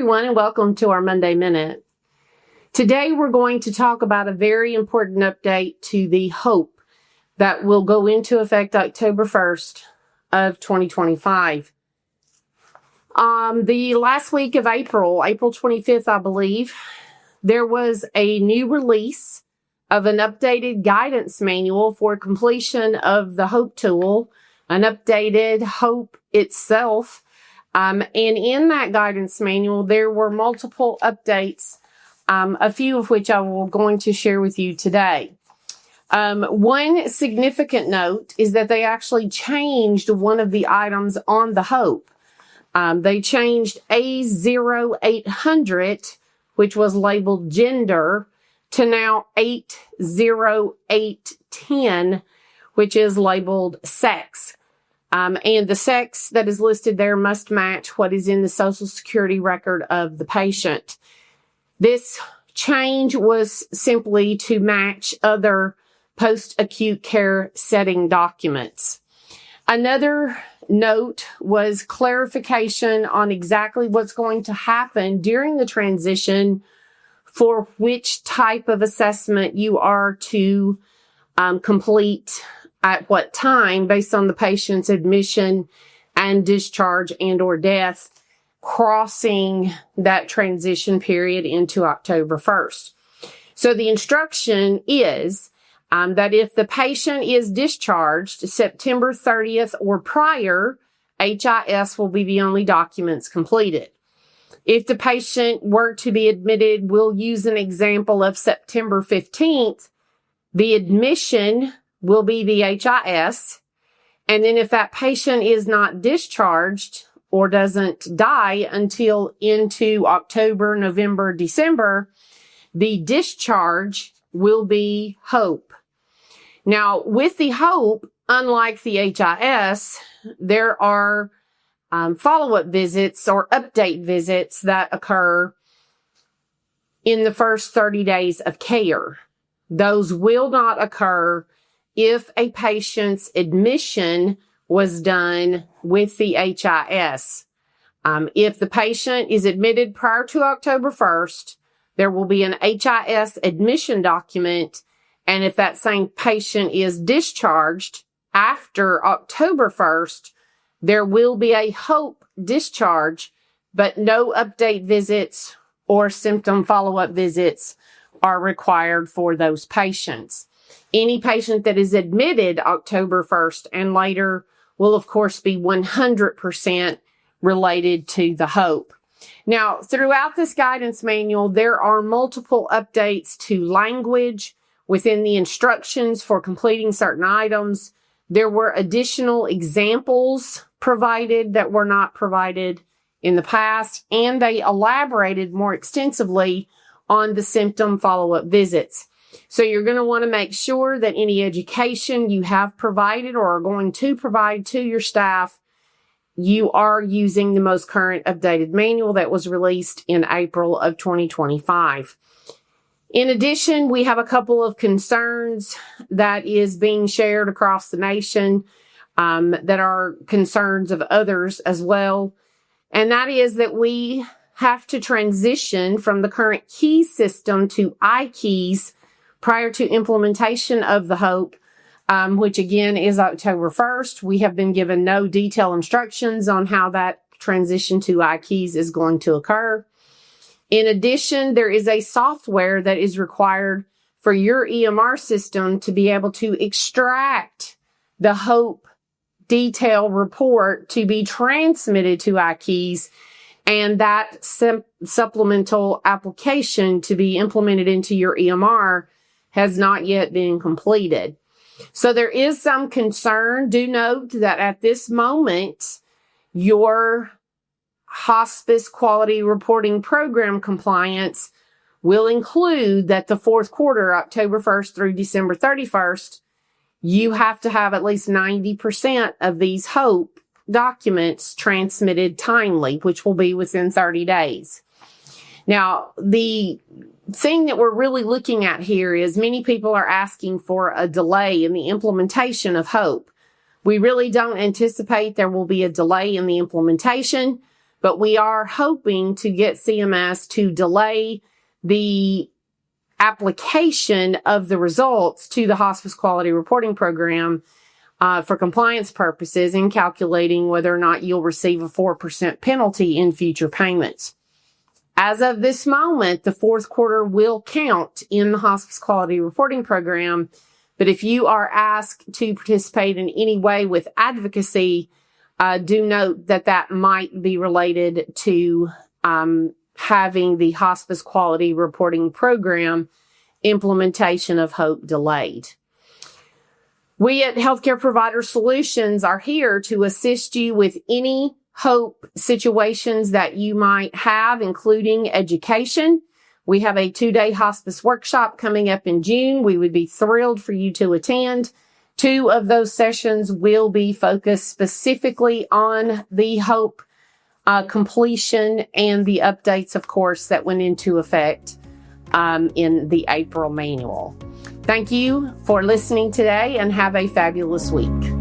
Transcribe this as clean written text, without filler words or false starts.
everyone, and welcome to our Monday Minute. Today we're going to talk about a very important update to the HOPE that will go into effect October 1st of 2025. The last week of April 25th, I believe, there was a new release of an updated guidance manual for completion of the HOPE tool, an updated HOPE itself. And in that guidance manual, there were multiple updates, a few of which I will going to share with you today. One significant note is that they actually changed one of the items on the HOPE. They changed A0800, which was labeled gender, to now 80810, which is labeled sex. And the sex that is listed there must match what is in the Social Security record of the patient. This change was simply to match other post-acute care setting documents. Another note was clarification on exactly what's going to happen during the transition for which type of assessment you are to complete at what time based on the patient's admission and discharge and or death crossing that transition period into October 1st. So the instruction is that if the patient is discharged September 30th or prior, HIS will be the only documents completed. If the patient were to be admitted, we'll use an example of September 15th, the admission will be the HIS. And then if that patient is not discharged or doesn't die until into October, November, December, the discharge will be HOPE. Now, with the HOPE, unlike the HIS, there are follow-up visits or update visits that occur in the first 30 days of care. Those will not occur if a patient's admission was done with the HIS. If the patient is admitted prior to October 1st, there will be an HIS admission document. And if that same patient is discharged after October 1st, there will be a HOPE discharge, but no update visits or symptom follow-up visits are required for those patients. Any patient that is admitted October 1st and later will, of course, be 100% related to the HOPE. Now, throughout this guidance manual, there are multiple updates to language within the instructions for completing certain items. There were additional examples provided that were not provided in the past, and they elaborated more extensively on the symptom follow-up visits. So you're going to want to make sure that any education you have provided or are going to provide to your staff, you are using the most current updated manual that was released in April of 2025. In addition, we have a couple of concerns that is being shared across the nation that are concerns of others as well. And that is that we have to transition from the current key system to iQIES prior to implementation of the HOPE, which again is October 1st. We have been given no detailed instructions on how that transition to iQIES is going to occur. In addition, there is a software that is required for your EMR system to be able to extract the HOPE detail report to be transmitted to iQIES, and that supplemental application to be implemented into your EMR has not yet been completed. So there is some concern. Do note that at this moment, your hospice quality reporting program compliance will include that the fourth quarter, October 1st through December 31st, you have to have at least 90% of these HOPE documents transmitted timely, which will be within 30 days. Now, the thing that we're really looking at here is many people are asking for a delay in the implementation of HOPE. We really don't anticipate there will be a delay in the implementation but we are hoping to get CMS to delay the application of the results to the Hospice Quality Reporting Program for compliance purposes in calculating whether or not you'll receive a 4% penalty in future payments. As of this moment, the fourth quarter will count in the Hospice Quality Reporting Program, but if you are asked to participate in any way with advocacy, do note that that might be related to having the Hospice Quality Reporting Program implementation of HOPE delayed. We at Healthcare Provider Solutions are here to assist you with any HOPE situations that you might have, including education. We have a 2-day hospice workshop coming up in June. We would be thrilled for you to attend. 2 of those sessions will be focused specifically on the HOPE completion and the updates, of course, that went into effect in the April manual. Thank you for listening today and have a fabulous week.